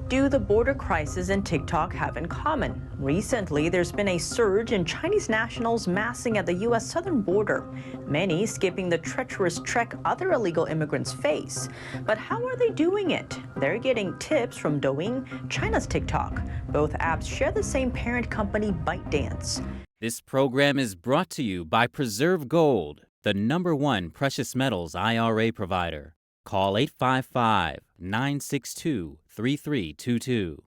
What do the border crisis and TikTok have in common? Recently, there's been a surge in Chinese nationals massing at the U.S. southern border, many skipping the treacherous trek other illegal immigrants face. But how are they doing it? They're getting tips from Douyin, China's TikTok. Both apps share the same parent company, ByteDance. This program is brought to you by Preserve Gold, the #1 precious metals IRA provider. Call 855-962-3322.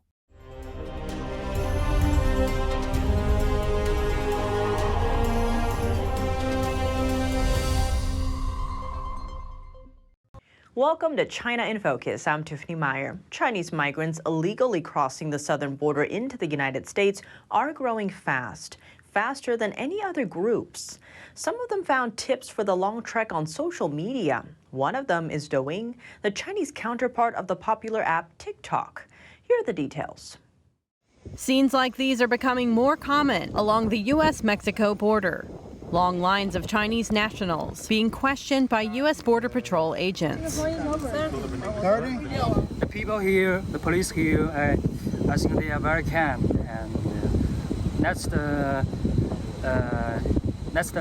Welcome to China in Focus. I'm Tiffany Meyer. Chinese migrants illegally crossing the southern border into the United States are growing fast, faster than any other groups. Some of them found tips for the long trek on social media. One of them is Douyin, the Chinese counterpart of the popular app TikTok. Here are the details. Scenes like these are becoming more common along the U.S.-Mexico border. Long lines of Chinese nationals being questioned by U.S. Border Patrol agents. The people here, the police here, I think they are very kind, and that's the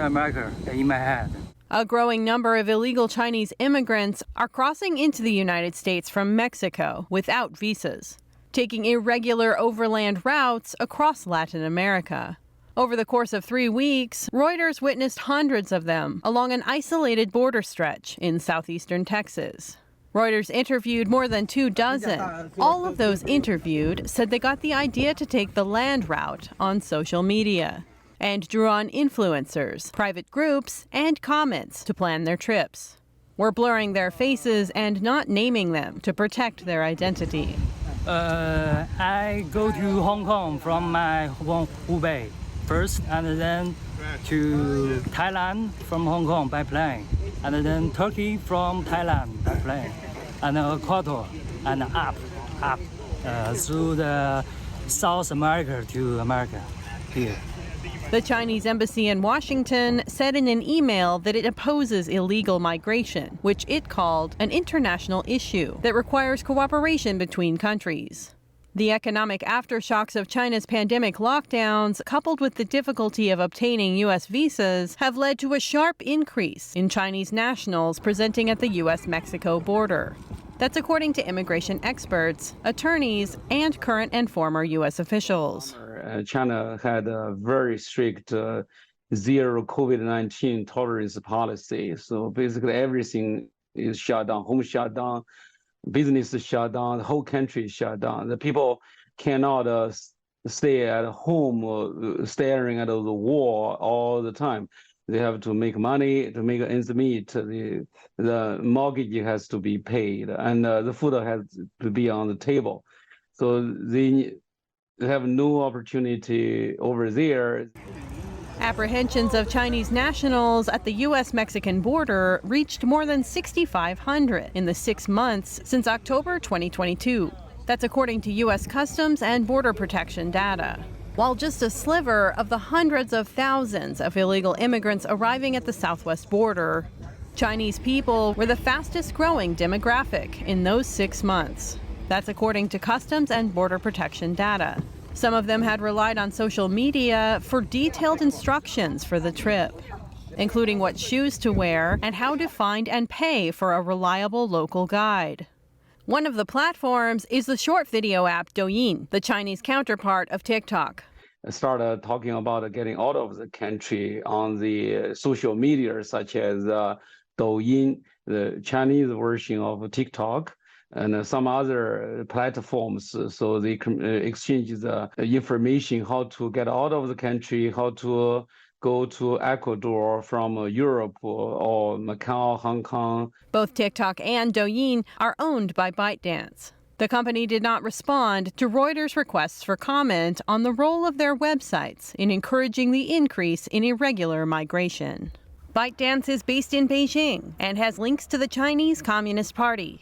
America in my head. A growing number of illegal Chinese immigrants are crossing into the United States from Mexico without visas, taking irregular overland routes across Latin America. Over the course of 3 weeks, Reuters witnessed hundreds of them along an isolated border stretch in southeastern Texas. Reuters interviewed more than 24. All of those interviewed said they got the idea to take the land route on social media and drew on influencers, private groups, and comments to plan their trips. We're blurring their faces and not naming them to protect their identity. I go to Hong Kong from my Hubei first, and then to Thailand from Hong Kong by plane, and then Turkey from Thailand by plane, and Ecuador, and up through the South America to America here. The Chinese embassy in Washington said in an email that it opposes illegal migration, which it called an international issue that requires cooperation between countries. The economic aftershocks of China's pandemic lockdowns, coupled with the difficulty of obtaining U.S. visas, have led to a sharp increase in Chinese nationals presenting at the U.S.-Mexico border. That's according to immigration experts, attorneys, and current and former U.S. officials. China had a very strict zero COVID-19 tolerance policy. So basically everything is shut down, home shut down, business is shut down, the whole country is shut down. The people cannot stay at home staring at the wall all the time. They have to make money to make ends meet. The mortgage has to be paid, and the food has to be on the table. So they have no opportunity over there. Apprehensions of Chinese nationals at the U.S.-Mexican border reached more than 6,500 in the 6 months since October 2022. That's according to U.S. Customs and Border Protection data. While just a sliver of the hundreds of thousands of illegal immigrants arriving at the southwest border, Chinese people were the fastest growing demographic in those 6 months. That's according to Customs and Border Protection data. Some of them had relied on social media for detailed instructions for the trip, including what shoes to wear and how to find and pay for a reliable local guide. One of the platforms is the short video app Douyin, the Chinese counterpart of TikTok. I started talking about getting out of the country on the social media, such as Douyin, the Chinese version of TikTok, and some other platforms. So they exchange the information, how to get out of the country, how to go to Ecuador from Europe or Macau, Hong Kong. Both TikTok and Douyin are owned by ByteDance. The company did not respond to Reuters' requests for comment on the role of their websites in encouraging the increase in irregular migration. ByteDance is based in Beijing and has links to the Chinese Communist Party.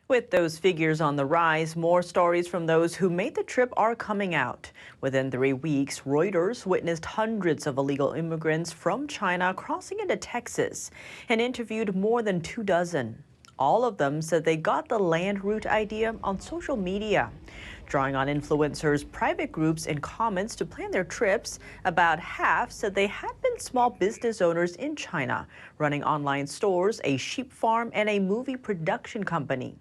With those figures on the rise, more stories from those who made the trip are coming out. Within 3 weeks, Reuters witnessed hundreds of illegal immigrants from China crossing into Texas and interviewed more than 24. All of them said they got the land route idea on social media. Drawing on influencers' private groups and comments to plan their trips, about half said they had been small business owners in China, running online stores, a sheep farm, and a movie production company.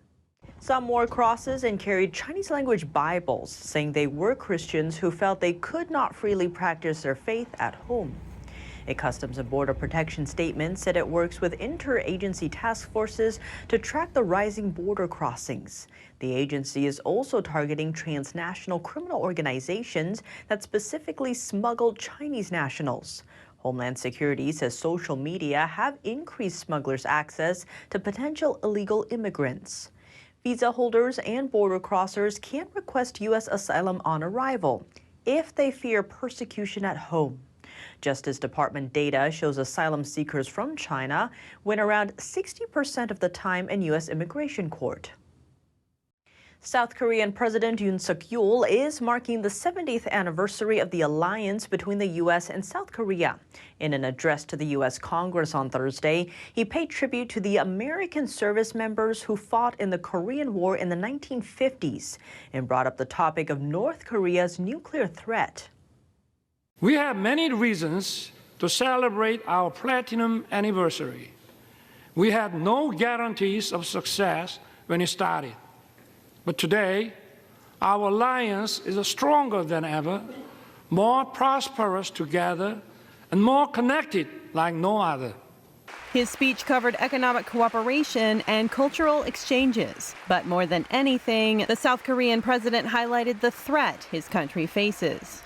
Some wore crosses and carried Chinese language Bibles, saying they were Christians who felt they could not freely practice their faith at home. A Customs and Border Protection statement said it works with interagency task forces to track the rising border crossings. The agency is also targeting transnational criminal organizations that specifically smuggle Chinese nationals. Homeland Security says social media have increased smugglers' access to potential illegal immigrants. Visa holders and border crossers can't request U.S. asylum on arrival if they fear persecution at home. Justice Department data shows asylum seekers from China win around 60% of the time in U.S. immigration court. South Korean President Yoon Suk-yeol is marking the 70th anniversary of the alliance between the U.S. and South Korea. In an address to the U.S. Congress on Thursday, he paid tribute to the American service members who fought in the Korean War in the 1950s and brought up the topic of North Korea's nuclear threat. We have many reasons to celebrate our platinum anniversary. We had no guarantees of success when it started. But today, our alliance is stronger than ever, more prosperous together, and more connected like no other. His speech covered economic cooperation and cultural exchanges. But more than anything, the South Korean president highlighted the threat his country faces.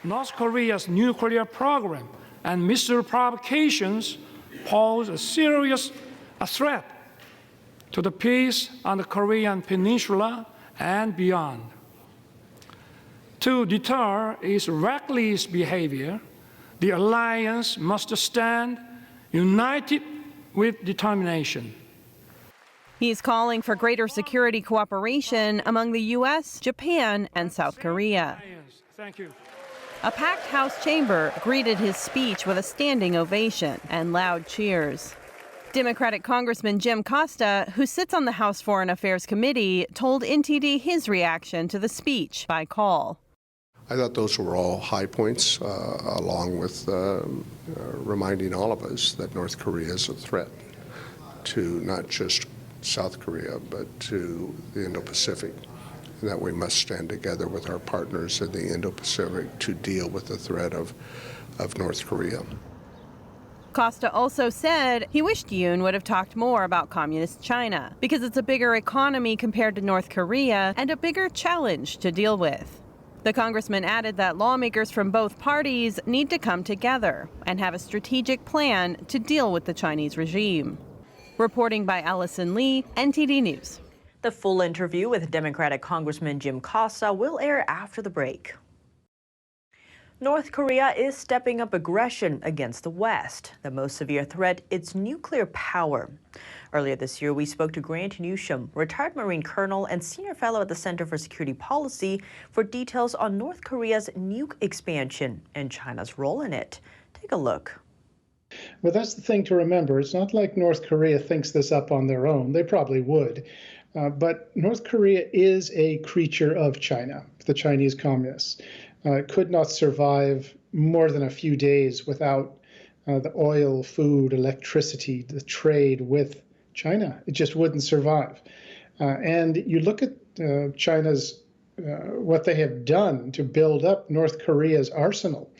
North Korea's nuclear program and missile provocations pose a serious threat to the peace on the Korean Peninsula and beyond. To deter its reckless behavior, the alliance must stand united with determination. He's calling for greater security cooperation among the U.S., Japan, and South Korea. Thank you. A packed House chamber greeted his speech with a standing ovation and loud cheers. Democratic Congressman Jim Costa, who sits on the House Foreign Affairs Committee, told NTD his reaction to the speech by call. I thought those were all high points, along with reminding all of us that North Korea is a threat to not just South Korea, but to the Indo-Pacific, and that we must stand together with our partners in the Indo-Pacific to deal with the threat of North Korea. Costa also said he wished Yoon would have talked more about communist China because it's a bigger economy compared to North Korea and a bigger challenge to deal with. The congressman added that lawmakers from both parties need to come together and have a strategic plan to deal with the Chinese regime. Reporting by Allison Lee, NTD News. The full interview with Democratic Congressman Jim Costa will air after the break. North Korea is stepping up aggression against the West. The most severe threat, its nuclear power. Earlier this year, we spoke to Grant Newsham, retired Marine Colonel and Senior Fellow at the Center for Security Policy, for details on North Korea's nuke expansion and China's role in it. Take a look. Well, that's the thing to remember. It's not like North Korea thinks this up on their own. They probably would. But North Korea is a creature of China, the Chinese communists. Could not survive more than a few days without the oil, food, electricity, the trade with China. It just wouldn't survive. And you look at China's, what they have done to build up North Korea's arsenal.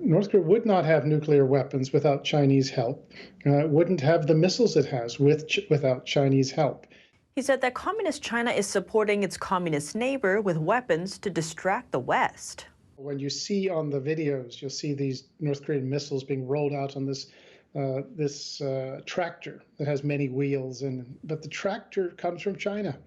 North Korea would not have nuclear weapons without Chinese help, wouldn't have the missiles it has without Chinese help. He said that Communist China is supporting its communist neighbor with weapons to distract the West. When you see on the videos, you'll see these North Korean missiles being rolled out on this tractor that has many wheels, but the tractor comes from China.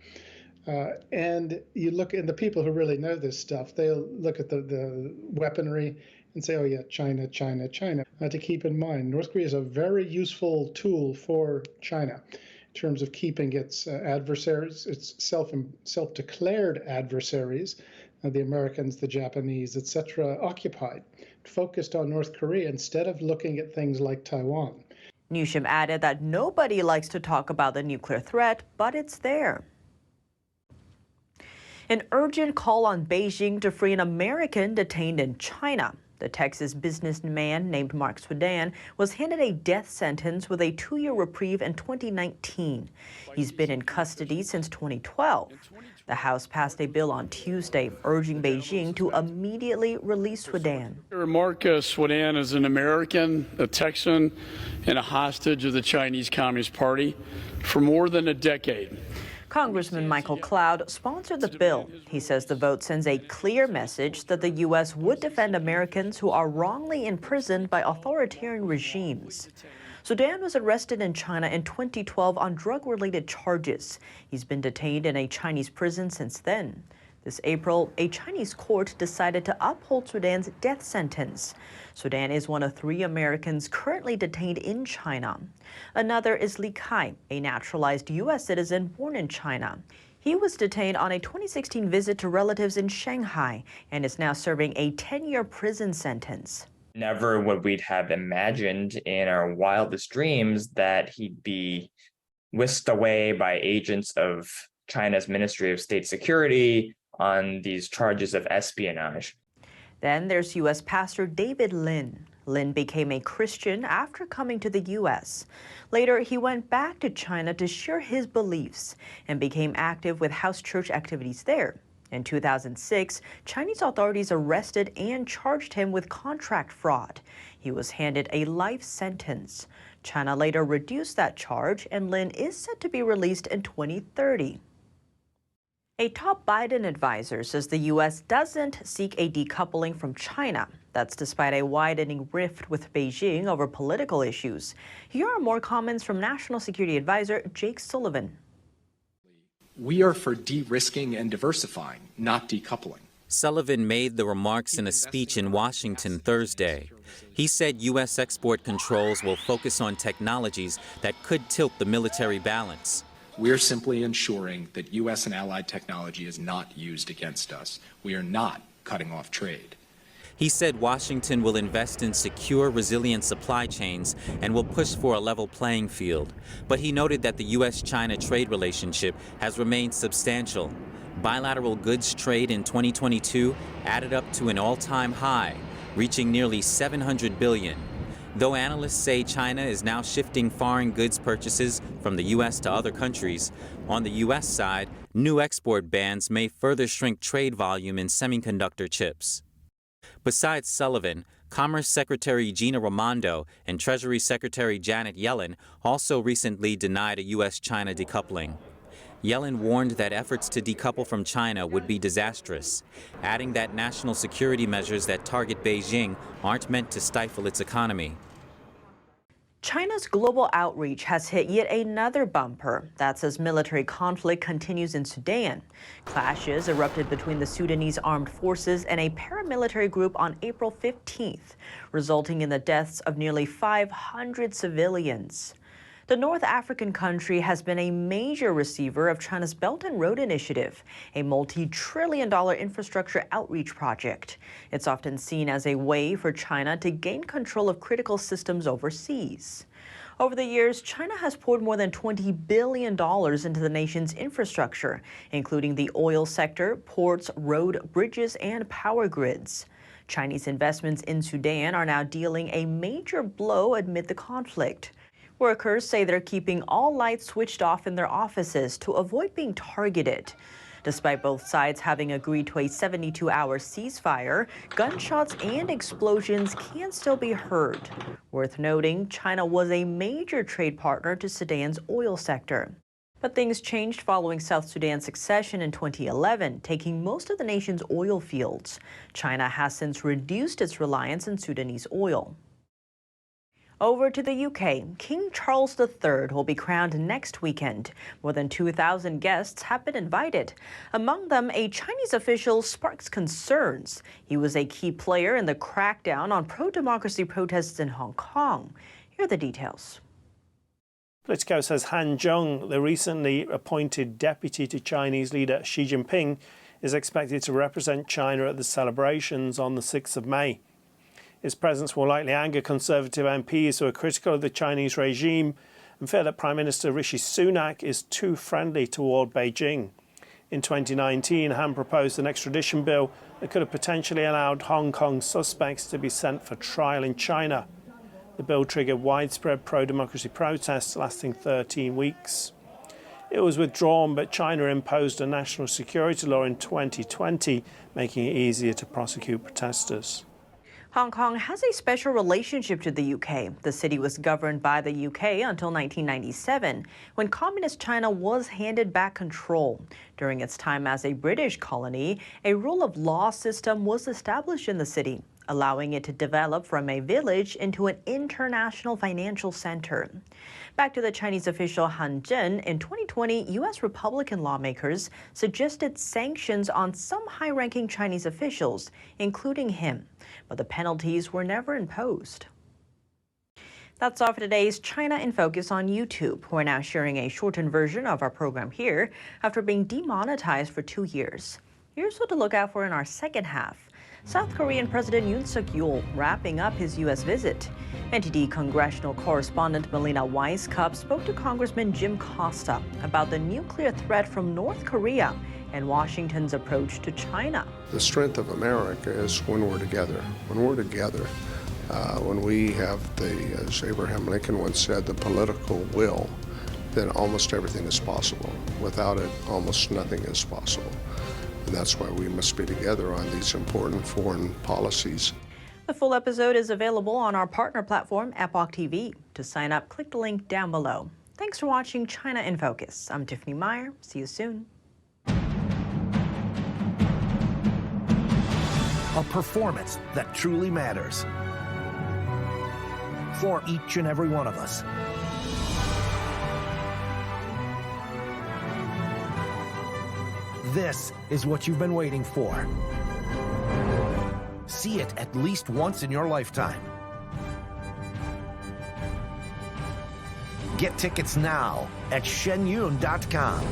And you look, and the people who really know this stuff, they'll look at the weaponry and say, oh yeah, China, China, China. To keep in mind, North Korea is a very useful tool for China in terms of keeping its adversaries, its self-declared adversaries, the Americans, the Japanese, etc., occupied, focused on North Korea instead of looking at things like Taiwan. Newsham added that nobody likes to talk about the nuclear threat, but it's there. An urgent call on Beijing to free an American detained in China. The Texas businessman named Mark Swidan was handed a death sentence with a 2-year reprieve in 2019. He's been in custody since 2012. The House passed a bill on Tuesday urging Beijing to immediately release Swidan. Mark Swidan is an American, a Texan, and a hostage of the Chinese Communist Party for more than a decade. Congressman Michael Cloud sponsored the bill. He says the vote sends a clear message that the U.S. would defend Americans who are wrongly imprisoned by authoritarian regimes. Swidan was arrested in China in 2012 on drug-related charges. He's been detained in a Chinese prison since then. This April, a Chinese court decided to uphold Swidan's death sentence. Swidan is one of 3 Americans currently detained in China. Another is Lookalike, a naturalized U.S. citizen born in China. He was detained on a 2016 visit to relatives in Shanghai and is now serving a 10-year prison sentence. Never would we have imagined in our wildest dreams that he'd be whisked away by agents of China's Ministry of State Security on these charges of espionage. Then there's U.S. Pastor David Lin. Lin became a Christian after coming to the U.S. Later, he went back to China to share his beliefs and became active with house church activities there. In 2006, Chinese authorities arrested and charged him with contract fraud. He was handed a life sentence. China later reduced that charge, and Lin is set to be released in 2030. A top Biden advisor says the U.S. doesn't seek a decoupling from China. That's despite a widening rift with Beijing over political issues. Here are more comments from National Security Advisor Jake Sullivan. We are for de-risking and diversifying, not decoupling. Sullivan made the remarks in a speech in Washington Thursday. He said U.S. export controls will focus on technologies that could tilt the military balance. We're simply ensuring that U.S. and allied technology is not used against us. We are not cutting off trade. He said Washington will invest in secure, resilient supply chains and will push for a level playing field. But he noted that the U.S.-China trade relationship has remained substantial. Bilateral goods trade in 2022 added up to an all-time high, reaching nearly $700 billion. Though analysts say China is now shifting foreign goods purchases from the U.S. to other countries, on the U.S. side, new export bans may further shrink trade volume in semiconductor chips. Besides Sullivan, Commerce Secretary Gina Raimondo and Treasury Secretary Janet Yellen also recently denied a U.S.-China decoupling. Yellen warned that efforts to decouple from China would be disastrous, adding that national security measures that target Beijing aren't meant to stifle its economy. China's global outreach has hit yet another bumper. That's as military conflict continues in Sudan. Clashes erupted between the Sudanese armed forces and a paramilitary group on April 15th, resulting in the deaths of nearly 500 civilians. The North African country has been a major receiver of China's Belt and Road Initiative, a multi-trillion-dollar infrastructure outreach project. It's often seen as a way for China to gain control of critical systems overseas. Over the years, China has poured more than $20 billion into the nation's infrastructure, including the oil sector, ports, road, bridges, and power grids. Chinese investments in Sudan are now dealing a major blow amid the conflict. Workers say they're keeping all lights switched off in their offices to avoid being targeted. Despite both sides having agreed to a 72-hour ceasefire, gunshots and explosions can still be heard. Worth noting, China was a major trade partner to Sudan's oil sector. But things changed following South Sudan's succession in 2011, taking most of the nation's oil fields. China has since reduced its reliance on Sudanese oil. Over to the UK, King Charles III will be crowned next weekend. More than 2,000 guests have been invited. Among them, a Chinese official sparks concerns. He was a key player in the crackdown on pro-democracy protests in Hong Kong. Here are the details. Politico says Han Zheng, the recently appointed deputy to Chinese leader Xi Jinping, is expected to represent China at the celebrations on the 6th of May. His presence will likely anger Conservative MPs who are critical of the Chinese regime and fear that Prime Minister Rishi Sunak is too friendly toward Beijing. In 2019, Han proposed an extradition bill that could have potentially allowed Hong Kong suspects to be sent for trial in China. The bill triggered widespread pro-democracy protests lasting 13 weeks. It was withdrawn, but China imposed a national security law in 2020, making it easier to prosecute protesters. Hong Kong has a special relationship to the UK. The city was governed by the UK until 1997, when Communist China was handed back control. During its time as a British colony, a rule of law system was established in the city, allowing it to develop from a village into an international financial center. Back to the Chinese official Han Zhen, in 2020, U.S. Republican lawmakers suggested sanctions on some high-ranking Chinese officials, including him, but the penalties were never imposed. That's all for today's China in Focus on YouTube. We're now sharing a shortened version of our program here after being demonetized for 2 years. Here's what to look out for in our second half. South Korean President Yoon Suk-yeol wrapping up his U.S. visit. NTD congressional correspondent Melina Weisskopf spoke to Congressman Jim Costa about the nuclear threat from North Korea and Washington's approach to China. The strength of America is when we're together. When we're together, when we have as Abraham Lincoln once said, the political will, then almost everything is possible. Without it, almost nothing is possible. And that's why we must be together on these important foreign policies. The full episode is available on our partner platform, Epoch TV. To sign up, click the link down below. Thanks for watching China in Focus. I'm Tiffany Meyer. See you soon. A performance that truly matters for each and every one of us. This is what you've been waiting for. See it at least once in your lifetime. Get tickets now at shenyun.com.